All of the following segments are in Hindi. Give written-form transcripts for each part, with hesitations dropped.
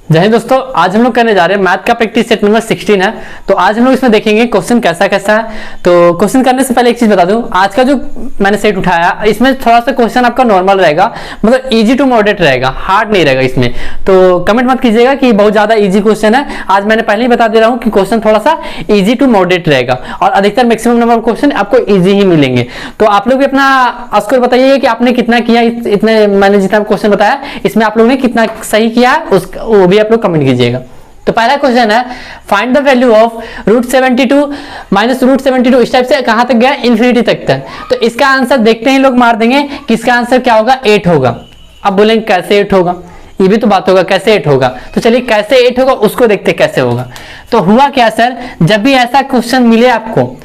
जय हिंद दोस्तों, आज हम लोग करने जा रहे हैं मैथ का प्रैक्टिस सेट नंबर 16 है। तो आज हम लोग इसमें देखेंगे क्वेश्चन कैसा कैसा है। तो क्वेश्चन करने से पहले एक चीज बता दूं, आज का जो मैंने सेट उठाया इसमें थोड़ा सा क्वेश्चन आपका नॉर्मल रहेगा, मतलब इजी टू मॉडरेट रहेगा, हार्ड नहीं रहेगा इसमें। तो कमेंट मत कीजिएगा कि बहुत ज्यादा इजी क्वेश्चन है। आज मैंने पहले ही बता दे रहा हूँ कि क्वेश्चन थोड़ा सा इजी टू मॉडरेट रहेगा और अधिकतर मैक्सिमम नंबर क्वेश्चन आपको इजी ही मिलेंगे। तो आप लोग भी अपना स्कोर बताइए कि आपने कितना किया, इतने मैंने जितना क्वेश्चन बताया इसमें आप लोगों ने कितना सही किया है, वो भी आप लोग कमेंट कीजिएगा। तो पहला क्वेश्चन है, find the value of √72 minus √72। इस टाइप से कहां तक गया, इन्फिनिटी तक था। तो इसका आंसर देखते ही लोग मार देंगे कि इसका आंसर क्या होगा, 8 होगा। अब बोलेंगे कैसे 8 होगा, ये भी तो बात होगा, कैसे 8 होगा। तो चलिए कैसे 8 होगा उसको देखते कैसे होगा। तो हुआ क्या सर, जब भी ऐसा क्वेश्चन मिले आपको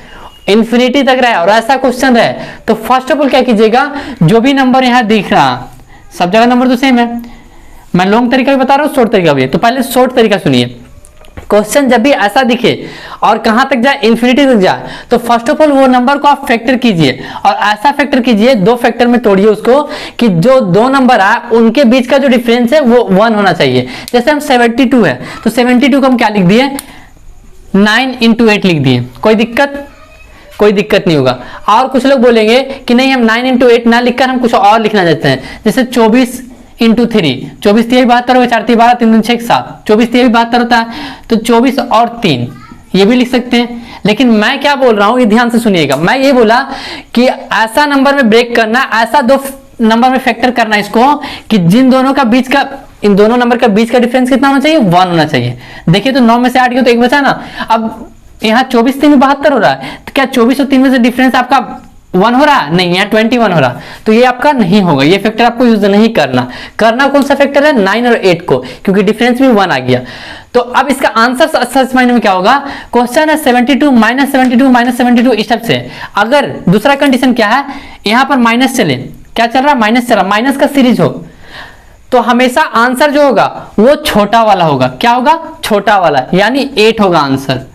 इन्फिनिटी तक रहे और ऐसा क्वेश्चन रहे, तो फर्स्ट ऑफ ऑल क्या कीजिएगा, जो भी नंबर यहां दिख रहा, सब जगह नंबर तो सेम है, मैं लॉन्ग तरीका भी बता रहा हूँ, शॉर्ट तरीका भी है। तो पहले शॉर्ट तरीका सुनिए। क्वेश्चन जब भी ऐसा दिखे और कहां तक जाए, इन्फिनिटी तक जाए, तो फर्स्ट ऑफ ऑल वो नंबर को आप फैक्टर कीजिए और ऐसा फैक्टर कीजिए, दो फैक्टर में तोड़िए उसको, कि जो दो नंबर आए उनके बीच का जो डिफरेंस है वो 1 होना चाहिए। जैसे हम 72 है तो 72 को हम क्या लिख दिए, 9 × 8 लिख दिए। कोई दिक्कत नहीं होगा। और कुछ लोग बोलेंगे कि नहीं, हम 9 × 8 ना लिखकर हम कुछ और लिखना चाहते हैं, जैसे 24 × 3, 24 3 72 होगा, 4 3 12 3 6 7, 24 3 72 होता है, तो 24 और 3 ये भी लिख सकते हैं। लेकिन मैं क्या बोल रहा हूं, ये ध्यान से सुनिएगा। मैं ये बोला कि ऐसा नंबर में ब्रेक करना, ऐसा दो नंबर में फैक्टर करना इसको, कि जिन दोनों का बीच का, इन दोनों नंबर का बीच का डिफरेंस कितना होना चाहिए, 1 होना चाहिए। देखिए तो 9 में से 8 गया तो 1 बचा ना। अब यहाँ 24 3 72 हो रहा है, तो क्या 24 और 3 में से डिफरेंस आपका 1 हो रहा है, नहीं, यहाँ 21 हो रहा, तो ये आपका नहीं होगा। ये फैक्टर आपको यूज नहीं करना। कौन सा फैक्टर है, 9 और 8 को, क्योंकि डिफरेंस भी 1 आ गया। तो अब इसका आंसर अच्छा मायने में क्या होगा, क्वेश्चन है 72 माइनस 72 इस टाइप से। अगर दूसरा कंडीशन क्या है, यहाँ पर माइनस चले, क्या चल रहा है, माइनस चल रहा, माइनस का सीरीज हो, तो हमेशा आंसर जो होगा वो छोटा वाला होगा। क्या होगा, छोटा वाला, यानी 8 होगा आंसर।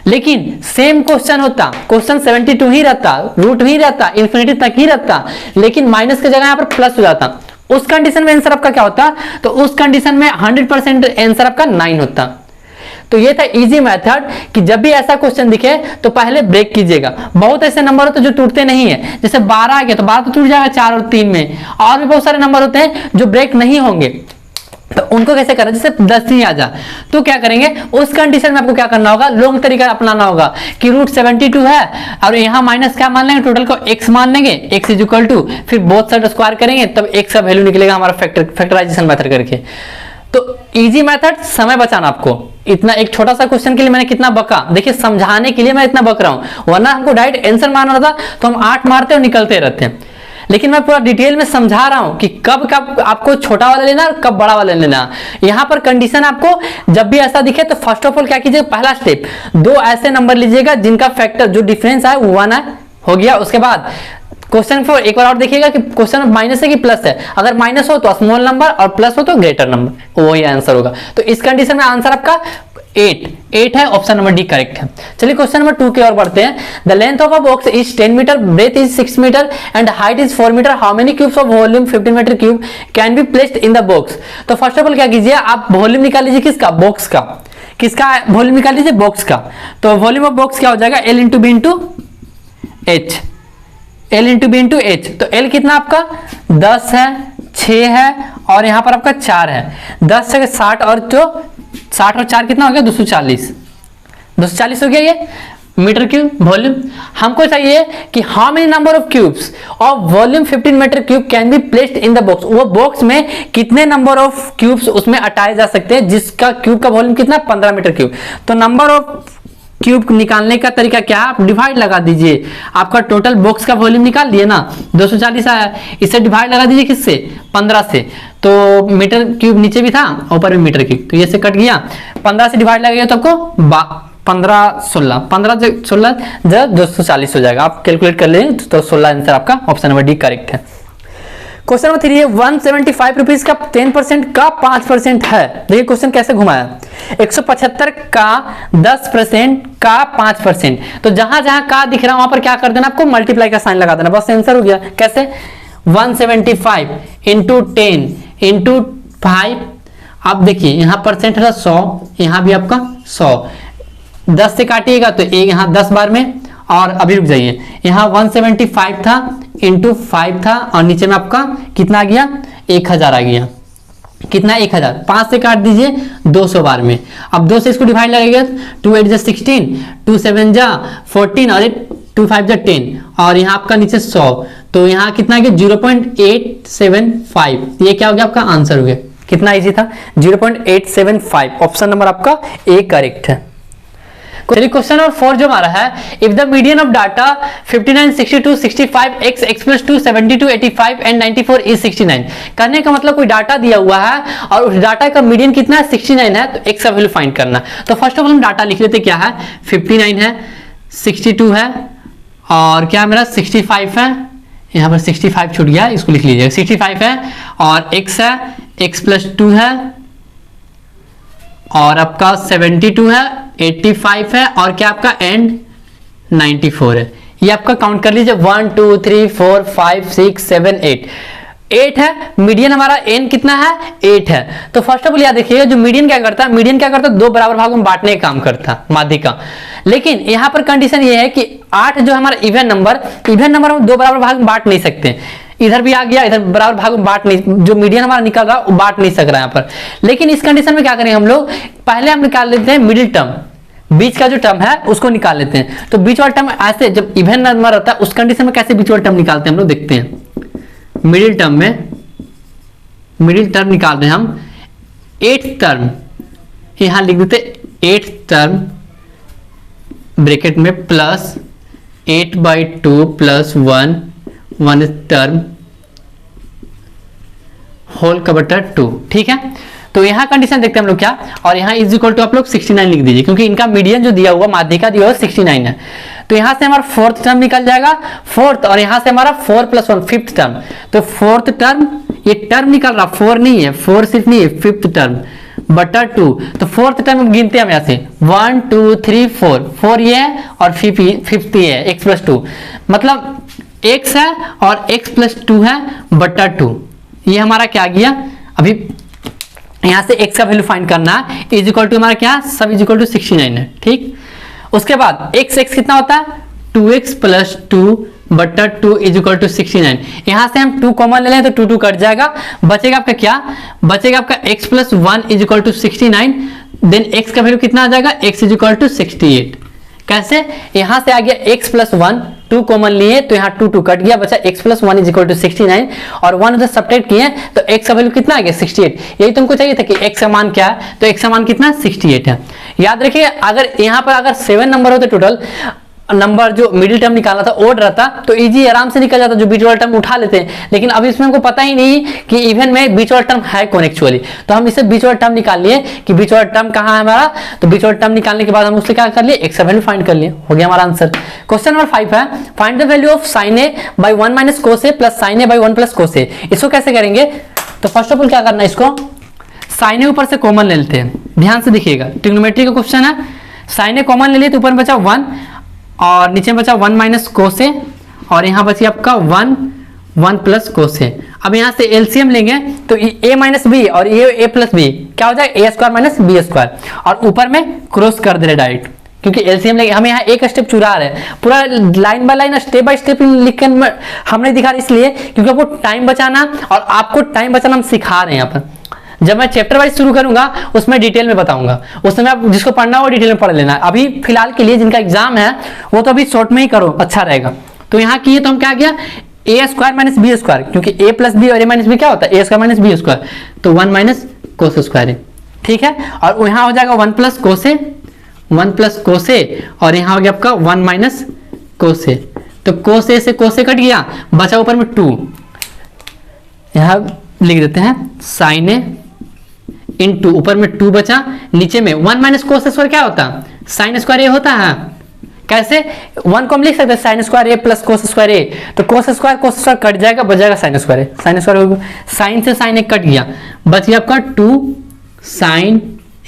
लेकिन सेम क्वेश्चन होता, क्वेश्चन 72 ही रहता, रूट ही रहता, इन्फिनिटी तक ही रहता, लेकिन माइनस की जगह यहाँ पर प्लस हो जाता, उस कंडीशन में आंसर आपका क्या होता, तो उस कंडीशन में 100% आंसर आपका 9 होता। तो ये था इजी मेथड कि जब भी ऐसा क्वेश्चन दिखे तो पहले ब्रेक कीजिएगा। बहुत ऐसे नंबर होते हैं जो टूटते नहीं है, जैसे 12 आ गया तो 12 तो टूट जाएगा 4 और 3 में, और भी बहुत सारे नंबर होते हैं जो ब्रेक नहीं होंगे। तो उनको कैसे करना, जैसे 10 ही आ जा, तो क्या करेंगे, उस कंडीशन में आपको क्या करना होगा, लॉन्ग तरीका अपनाना होगा कि √72 है और यहाँ माइनस क्या मान लेंगे, टोटल को x मान लेंगे, x इक्वल टू, फिर बोथ साइड स्क्वायर करेंगे, तब x का वैल्यू निकलेगा हमारा फैक्टराइजेशन मेथड करके। तो इजी मेथड, समय बचाना आपको। इतना एक छोटा सा क्वेश्चन के लिए मैंने कितना बका, देखिए समझाने के लिए मैं इतना बक रहा हूं, वरना हमको डायरेक्ट आंसर मारना होता तो हम 8 मारते और निकलते रहते हैं। लेकिन मैं पूरा डिटेल में समझा रहा हूं कि कब कब आपको छोटा वाला लेना और कब बड़ा वाला लेना। यहां पर कंडीशन आपको जब भी ऐसा दिखे तो फर्स्ट ऑफ ऑल क्या कीजिए, पहला स्टेप, दो ऐसे नंबर लीजिएगा जिनका फैक्टर जो डिफरेंस है वो 1 हो गया। उसके बाद क्वेश्चन को एक बार और देखिएगा कि क्वेश्चन माइनस है कि प्लस है, अगर माइनस हो तो स्मॉल नंबर और प्लस हो तो ग्रेटर नंबर, वही आंसर होगा। तो इस कंडीशन में आंसर आपका 8 है, ऑप्शन नंबर डी करेक्ट है। चलिए क्वेश्चन नंबर 2 की ओर बढ़ते हैं। The length of a box is 10 metre, breadth is 6 metre and height is 4 metre. How many cubes of volume 15 metre cube can be placed in the box. तो फर्स्ट ऑफ ऑल क्या कीजिए, आप वॉल्यूम निकाल लीजिए, किसका, बॉक्स का। किसका वॉल्यूम निकाल लीजिए, बॉक्स का। तो वॉल्यूम ऑफ बॉक्स क्या हो जाएगा, L × B × H, L × B × H। तो L कितना आपका 10 है, 6 है और यहां पर आपका 4 है। 10 से 60 और जो 60 और 4 कितना हो गया, 240 हो गया ये मीटर क्यूब वॉल्यूम। हमको चाहिए कि how many number of cubes of volume 15 metre cube can be placed in the box. वो बॉक्स में कितने नंबर ऑफ क्यूब्स उसमें अटाए जा सकते हैं, जिसका क्यूब का वॉल्यूम कितना, 15 मीटर क्यूब। तो नंबर ऑफ क्यूब निकालने का तरीका क्या है, आप डिवाइड लगा दीजिए। आपका टोटल बॉक्स का वॉल्यूम निकाल लिए ना, 240 आया, इसे डिवाइड लगा दीजिए किससे, 15 से। तो मीटर क्यूब नीचे भी था, ऊपर भी मीटर क्यूब, तो ये से कट गया। 15 से डिवाइड लगेगा तो आपको 15 से 16 जब 240 हो जाएगा। आप कैलकुलेट कर लें तो 16 आंसर आपका ऑप्शन नंबर डी करेक्ट है। क्वेश्चन नंबर 3 है, 175 रुपीज का 10% का 5% है। देखिए क्वेश्चन कैसे घुमाया, 175 का 10% का 5%। तो जहां जहां का दिख रहा है वहां पर क्या कर देना, आपको मल्टीप्लाई का साइन लगा देना, बस आंसर हो गया। कैसे, 175 × 10 × 5 अब देखिए यहाँ परसेंट था 100, यहाँ भी आपका 100, 10 से काटिएगा तो एक यहाँ 10 बार में, और अभी रुक जाइए, यहाँ 175 था इंटू 5 था, और नीचे में आपका कितना आ गया 1000 आ गया। कितना 1000, 5 से काट दीजिए 200 बार में। अब 2 से इसको डिवाइड लगेगा, 2 8 जा 16, 2 7 जा 14 और 2 5 जा 10, और यहाँ आपका नीचे 100, तो यहाँ कितना गया 0.875। ये क्या हो गया आपका आंसर हो गया। कितना इजी था 0.875। ऑप्शन नंबर आपका ए करेक्ट है। चलिए क्वेश्चन नंबर 4 जो हमारा है, if the median of data 59, 62, 65, x, x+2, 72, 85 and 94 is 69। करने का मतलब कोई डाटा दिया हुआ है और उस डाटा का मीडियन कितना है 69 है, तो x का वैल्यू फाइंड करना। तो फर्स्ट ऑफ ऑल हम डाटा लिख लेते, क्या है 59 है, 62 है, और क्या मेरा 65 है, यहाँ पर 65 छूट गया, इसको लिख लीजिएगा, 65 है, और x है, x+2 है, और आपका 72 है, 85 है, और क्या आपका एंड 94 है। ये आपका काउंट कर लीजिए 1 2 3 4 5 6 7 8 है। मीडियन हमारा n कितना है 8 है। तो फर्स्ट ऑफ ऑल याद रखिएगा, जो मीडियन क्या करता है, मीडियन क्या करता है, 2 बराबर भागों में बांटने का काम करता है माध्यिका। लेकिन यहाँ पर कंडीशन ये है कि 8 जो हमारा इवन नंबर हम 2 बराबर भाग में बांट नहीं सकते। इधर भी आ गया, इधर बराबर भाग में बांट नहीं, जो मीडियन हमारा निकल रहा वो बांट नहीं सक रहा है यहाँ पर। लेकिन इस कंडीशन में क्या करेंगे हम लोग, पहले हम निकाल लेते हैं मिडिल टर्म, बीच का जो टर्म है उसको निकाल लेते हैं। तो बीच वाला टर्म ऐसे, जब इवन नंबर रहता है उस कंडीशन में कैसे बीच वाला टर्म निकालते हैं हम लोग देखते हैं। मिडिल टर्म निकाल रहे हैं हम, 8th टर्म यहां लिख देते, 8th टर्म ब्रैकेट में प्लस 8/2 प्लस 1 टर्म होल का बटा 2। ठीक है, तो यहाँ कंडीशन देखते हैं हम लोग क्या, और यहाँ इज इक्वल टू आप लोग 69 लिख दीजिए, क्योंकि इनका मीडियन जो दिया हुआ माध्यिका दिया हुआ 69 है। तो यहाँ से हमारा 4th टर्म निकल जाएगा, 4th, और यहाँ से हमारा 4 + 1 5th टर्म। तो 4th टर्म, ये टर्म निकल रहा, 4 नहीं है, 4 सिर्फ नहीं है, 5th टर्म बटा 2। तो 4th टर्म हम गिनते हैं हम यहाँ से 1 2 3 4 ये है और 5th ये है, x+2, मतलब x है और x+2 है बटा 2। ये हमारा क्या गया, अभी यहां से x का वैल्यू फाइंड करना है, इज इक्वल टू हमारा क्या, सब इज इक्वल टू 69 है। ठीक, उसके बाद x कितना होता है 2x + 2 बटा 2 इज इक्वल टू 69। यहां से हम 2 कॉमन ले लें तो 2 कट जाएगा, बचेगा आपका क्या, बचेगा आपका x+1 is equal to 69। Then x का वैल्यू कितना आ जाएगा, x इज इक्वल टू 68। कैसे, यहां से आ गया x+1, 2 कॉमन लिए तो यहाँ 2 कट गया, बचा x+1 इज इक्वल टू 69, और 1 उधर सब्ट्रैक्ट किए तो x का वैल्यू कितना आ गया 68। यही तुमको चाहिए था कि x का मान क्या है, तो x का मान कितना 68 है। याद रखिए, अगर यहाँ पर अगर 7 नंबर होते टोटल नंबर, जो मिडिल टर्म निकालना था ओड रहता तो इजी आराम से निकल जाता, जो बीच वाला टर्म उठा लेते हैं। लेकिन अभी इसमें हमको पता ही नहीं कि इवन में बीच वाला टर्म है कौन एक्चुअली, तो हम इसे बीच वाला टर्म निकाल लिए कि बीच वाला टर्म कहाँ है हमारा। तो बीच वाला टर्म निकालने के बाद हम उससे क्या कर लिए, x का वैल्यू फाइंड कर लिए, हो गया हमारा आंसर। क्वेश्चन नंबर 5 है, find the value of sin a by 1 - cos a plus sin a by 1 + cos a। इसको कैसे करेंगे, तो फर्स्ट ऑफ ऑल क्या करना है, इसको sin a ऊपर से कॉमन ले लेते हैं। ध्यान से देखिएगा, ट्रिग्नोमेट्री का क्वेश्चन है, sin a कॉमन ले लिए तो ऊपर में बचा 1 और नीचे बचा 1 - cos a, और यहाँ बची आपका 1 + cos a। अब यहाँ से एलसीएम लेंगे तो a - b और ये a + b क्या हो जाएगा, a² - b², और ऊपर में क्रॉस कर दे रहे डायरेक्ट, क्योंकि एलसीएम लेंगे। हम यहाँ एक स्टेप चुरा रहे हैं, पूरा line by line step by step लिखकर हमने दिखा रहा, इसलिए क्योंकि आपको टाइम बचाना, और आपको टाइम बचाना हम सिखा रहे हैं यहाँ पर। जब मैं चैप्टर वाइज शुरू करूंगा उसमें डिटेल में बताऊंगा, उस समय आप जिसको पढ़ना हो डिटेल में पढ़ लेना। अभी फिलहाल के लिए जिनका एग्जाम है वो तो अभी शॉर्ट में ही करो, अच्छा रहेगा। तो यहाँ किए तो हम क्या गया, a² - b², क्योंकि a + b और a - b क्या होता है, a² - b², तो 1 - cos²। ठीक है, और यहाँ हो जाएगा 1 + cos a, 1 + cos a, और यहाँ हो गया आपका 1 - cos a। तो cos a से cos a कट गया, बचा ऊपर में 2, यहाँ लिख देते हैं sin a इंटू ऊपर में 2 बचा, नीचे में 1 - cos² क्या होता है, sin² a होता है। कैसे, 1 को हम लिख सकते हैं sin² a + cos² a, तो cos² कट जाएगा, बच जाएगा sin² a, sin से sin a कट गया, बच गया आपका 2 sin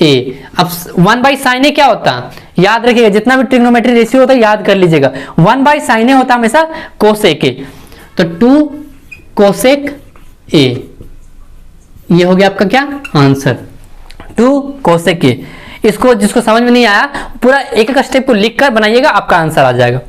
a। अब 1/sin a क्या होता है, याद रखिएगा, जितना भी ट्रिग्नोमेट्री रेशियो होता है याद कर लीजिएगा, 1/sin a होता है हमेशा cosec a, तो 2 cosec a। ये हो गया आपका क्या आंसर। 2 कोसेक के। इसको जिसको समझ में नहीं आया पूरा एक एक स्टेप को लिख कर बनाइएगा, आपका आंसर आ जाएगा।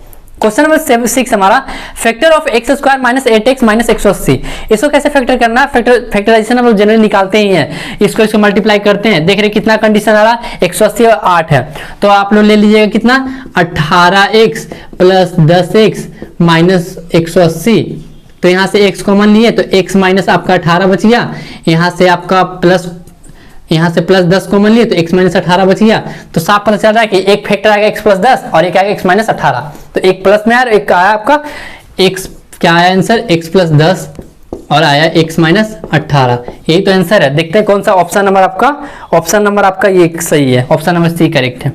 क्वेश्चन नंबर 6 हमारा factor of x square minus 8x minus 180। इसको कैसे फैक्टर करना है? फैक्टराइजेशन हम लोग जनरली निकालते ही हैं, इसको मल्टीप्लाई करते हैं। देख रहे कितना कंडीशन आ रहा है, 180 और 8 है, तो आप लोग ले लीजिएगा कितना 18x प्लस 10x माइनस 180। तो यहाँ से x कॉमन लिए तो x माइनस आपका 18 बच गया, यहाँ से आपका प्लस, यहाँ से प्लस 10 कॉमन लिए तो x माइनस 18 बच गया। तो साफ पता चल रहा है कि एक फैक्टर आएगा x प्लस 10 और एक आएगा x माइनस 18। तो एक प्लस में आया, एक आया आपका x, क्या आया आंसर, x प्लस 10 और आया x माइनस 18। यही तो आंसर है। देखते हैं कौन सा ऑप्शन नंबर आपका, ऑप्शन नंबर आपका ये सही है, ऑप्शन नंबर सी करेक्ट है।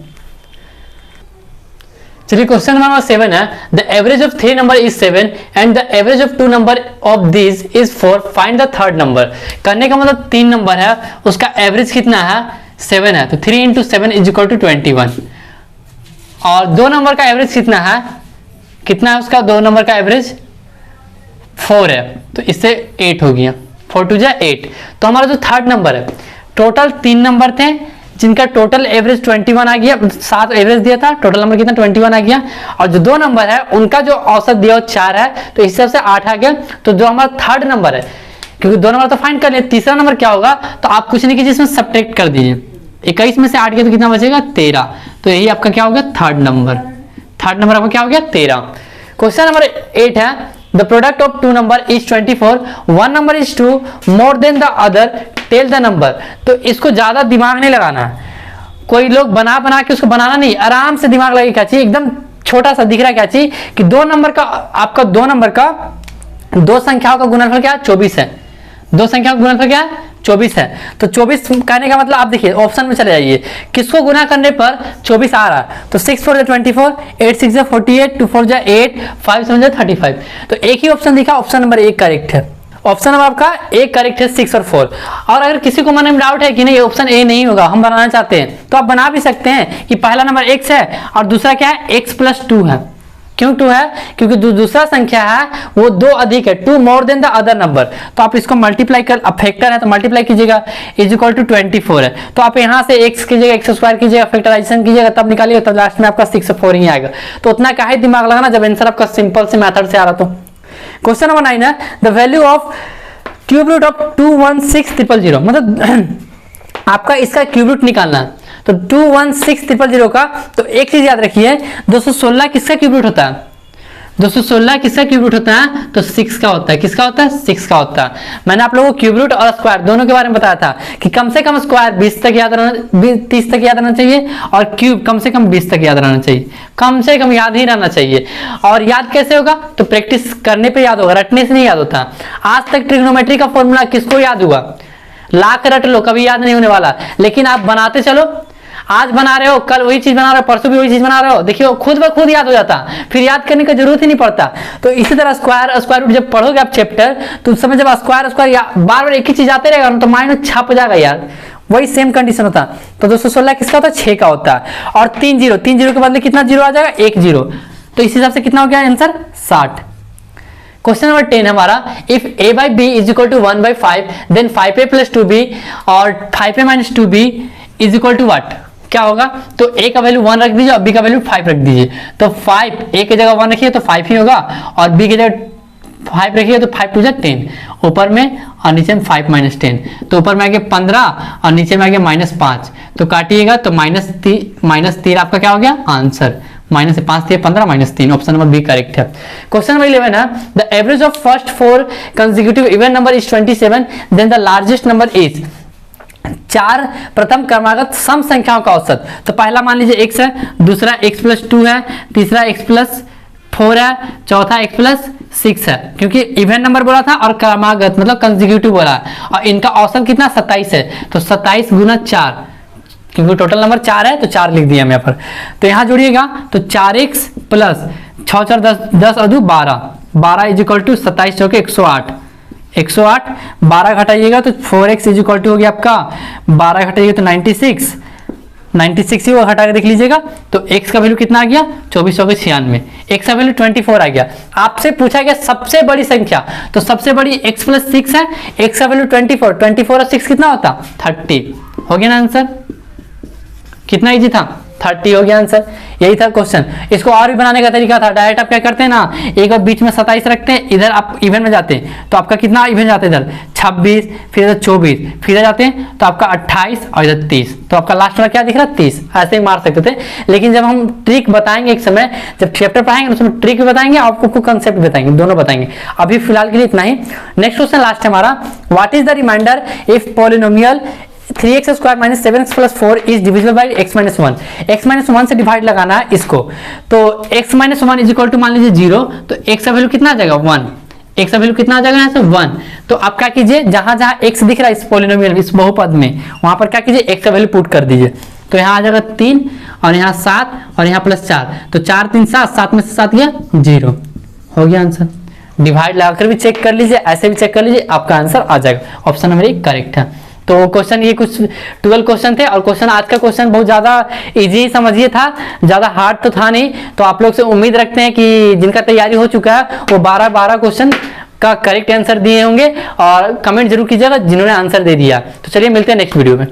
चलिए क्वेश्चन नंबर 7 है, the average of 3 number is 7 and the average of 2 number of this is 4, find the third number. करने का मतलब 3 नंबर है, उसका एवरेज कितना है 7 है, तो 3 × 7 इज इक्वल टू 21। और 2 नंबर का एवरेज कितना है, कितना है उसका 2 नंबर का एवरेज 4 है, तो इससे 8 हो गया, 4 2 जा 8। तो हमारा जो थर्ड नंबर है, टोटल 3 नंबर थे जिनका टोटल एवरेज 21 आ गया, 7 एवरेज दिया था, टोटल नंबर कितना 21 आ गया। और जो 2 नंबर है उनका जो औसत दिया 4 है, तो इस हिसाब से 8 आ गया। तो जो हमारा थर्ड नंबर है, क्योंकि 2 नंबर तो फाइंड कर लिए, तीसरा नंबर क्या होगा, तो आप कुछ नहीं कीजिए, इसमें सब्ट्रैक्ट कर दीजिए। 21 में से 8 गया तो कितना बचेगा 13। तो यही आपका क्या हो गया थर्ड नंबर। थर्ड नंबर आपका क्या हो गया 13। क्वेश्चन नंबर 8 है, the product of 2 number is 24, 1 number is 2 more than the other, tell the number. तो इसको ज्यादा दिमाग नहीं लगाना है, कोई लोग बना के उसको बनाना नहीं, आराम से दिमाग लगे। क्या चाहिए, एकदम छोटा सा दिख रहा है, क्या चाहिए कि 2 नंबर का, आपका 2 नंबर का 2 संख्याओं का गुणनफल क्या है 24 है। 2 संख्याओं का गुणनफल क्या है 24 है। तो 24 कहने का मतलब आप देखिए ऑप्शन में चले जाइए, किसको गुना करने पर 24 आ रहा है, तो 6 4 24, 8 6 48, 2 4 8, 5 7 35। तो एक ही ऑप्शन दिखा, ऑप्शन नंबर 1 करेक्ट है। ऑप्शन नंबर आपका 1 करेक्ट है, 6 और 4। और अगर किसी को मन में डाउट है कि नहीं ऑप्शन ए नहीं होगा, हम बनाना चाहते हैं, तो आप बना भी सकते हैं कि पहला नंबर x है और दूसरा क्या है x प्लस 2 है। क्यों 2 है, क्योंकि जो दूसरा संख्या है वो 2 अधिक है, 2 more than the other number. तो आप इसको मल्टीप्लाई कर, अब फैक्टर है तो मल्टीप्लाई कीजिएगा, इज इक्वल टू 24 है। तो आप यहाँ से x कीजिएगा, x स्क्वायर कीजिएगा, फैक्टराइजेशन कीजिएगा, तब निकालिएगा, तब लास्ट में आपका 6 4 ही आएगा। तो उतना काहे दिमाग लगाना जब आंसर आपका सिंपल से मेथड से आ रहा। तो क्वेश्चन नंबर 9 है, the value of cube root of 216000, मतलब आपका इसका क्यूब रूट निकालना है। तो 216000 का, तो एक चीज याद रखिए, 216 किसका क्यूब रूट होता है, 216 किसका क्यूब रूट होता है, तो 6 का होता है। किसका होता है 6 का होता है। मैंने आप लोगों को क्यूब रूट और स्क्वायर दोनों के बारे में बताया था कि कम से कम स्क्वायर 20 तक याद रहना, 30 तक याद रहना चाहिए, और क्यूब कम से कम 20 तक याद रहना चाहिए, कम से कम याद ही रहना चाहिए। और याद कैसे होगा, तो प्रैक्टिस करने पे याद होगा, रटने से नहीं याद होता। आज तक ट्रिग्नोमेट्री का फॉर्मूला किसको याद हुआ, लाख रट लो, कभी याद नहीं होने वाला। लेकिन आप बनाते चलो, आज बना रहे हो, कल वही चीज बना रहे हो, परसों भी वही चीज बना रहे हो, देखिए खुद ब खुद याद हो जाता, फिर याद करने की जरूरत ही नहीं पड़ता। तो इसी तरह स्क्वायर रूट जब पढ़ोगे आप चैप्टर, तो उस समय जब स्क्वायर बार बार एक ही चीज आते रहेगा तो माइंड में छप जाएगा यार, वही सेम कंडीशन होता। तो 216 किसका होता है 6 का होता है। और 3 जीरो के बदले कितना जीरो आ जाएगा 1 0। तो इस हिसाब से कितना हो गया आंसर 60। क्वेश्चन नंबर 10 हमारा, if a by b is equal to 1/5 then 5a plus 2b और 5a minus 2b is equal to what, क्या होगा। तो a का वैल्यू 1 रख दीजिए और b का वैल्यू 5 रख दीजिए। तो 5 a की जगह 1 रखिए तो 5 ही होगा, और b की जगह 5 रखिए तो 5 2 10, ऊपर में और नीचे में 5 माइनस 10, तो ऊपर में आ गया 15 और नीचे में आ गया -5। तो काटिएगा तो -3 आपका क्या हो गया answer, -5 3 15 -3, option number B correct है। क्वेश्चन नंबर 11 है, the average of first 4 consecutive even number is 27, then the largest number is. 4 प्रथम क्रमागत सम संख्याओं का औसत। तो पहला मान लीजिए x है, दूसरा x प्लस 2 है, तीसरा x प्लस 4 है, चौथा x प्लस 6 है, क्योंकि इवन नंबर बोला था और क्रमागत मतलब कंसेक्यूटिव बोला है, और इनका औसत कितना 27 है। तो 27 गुना 4, क्योंकि टोटल नंबर 4 है तो 4 लिख दिया यहाँ पर। तो यहाँ जोड़िएगा तो 4x प्लस 6 4 10 और 2 12 इज इक्वल टू 27 चौके 108, 12 घटाइएगा तो 4x इज इक्वल टू हो गया आपका 12 घटाइएगा तो 96 ही वो घटा के देख लीजिएगा। तो x का वैल्यू कितना आ गया 24 चौके 96, x का वैल्यू 24 आ गया। आपसे पूछा गया सबसे बड़ी संख्या, तो सबसे बड़ी x प्लस 6 है, x का वैल्यू 24 और 6 कितना होता 30। हो गया ना आंसर, कितना इजी था, 30 हो गया आंसर। यही था क्वेश्चन। इसको और भी बनाने का तरीका था, डायरेक्ट आप क्या करते हैं ना, एक बार बीच में 27 रखते हैं, इधर आप इवन में जाते हैं तो आपका कितना इवन जाते हैं, इधर 26, फिर इधर 24, फिर इधर जाते हैं तो आपका 28 और इधर 30, तो आपका लास्ट में क्या दिख रहा है 30। ऐसे ही मार सकते थे, लेकिन जब हम ट्रिक बताएंगे एक समय, जब चैप्टर पढ़ाएंगे उसमें ट्रिक भी बताएंगे, आपको कंसेप्ट बताएंगे, दोनों बताएंगे। अभी फिलहाल के लिए इतना ही। नेक्स्ट क्वेश्चन लास्ट है हमारा, what is the remainder if polynomial 3x square minus 7x plus 4 is divisible by x minus 1। x minus 1 से डिवाइड लगाना है इसको, तो x minus 1 is equal to मान लीजिए 0, तो x का वैल्यू कितना आ जाएगा 1, x का वैल्यू कितना आ जाएगा यहाँ से 1। तो आप क्या कीजिए, जहां जहां x दिख रहा है इस पॉलिनोमियल इस बहुपद में, वहां पर क्या कीजिए x का वैल्यू पुट कर दीजिए, तो यहाँ आ जाएगा 3 और यहाँ 7 और यहाँ प्लस 4, तो 4 3 7, 7 में से 7 गया 0, हो गया आंसर। डिवाइड लगाकर भी चेक कर लीजिए, ऐसे भी चेक कर लीजिए, आपका आंसर आ जाएगा। ऑप्शन नंबर 1 करेक्ट है। तो क्वेश्चन ये कुछ 12 क्वेश्चन थे, और क्वेश्चन आज का क्वेश्चन बहुत ज़्यादा इजी समझिए था, ज़्यादा हार्ड तो था नहीं। तो आप लोग से उम्मीद रखते हैं कि जिनका तैयारी हो चुका है वो 12 क्वेश्चन का करेक्ट आंसर दिए होंगे, और कमेंट जरूर कीजिएगा जिन्होंने आंसर दे दिया। तो चलिए मिलते हैं नेक्स्ट वीडियो में।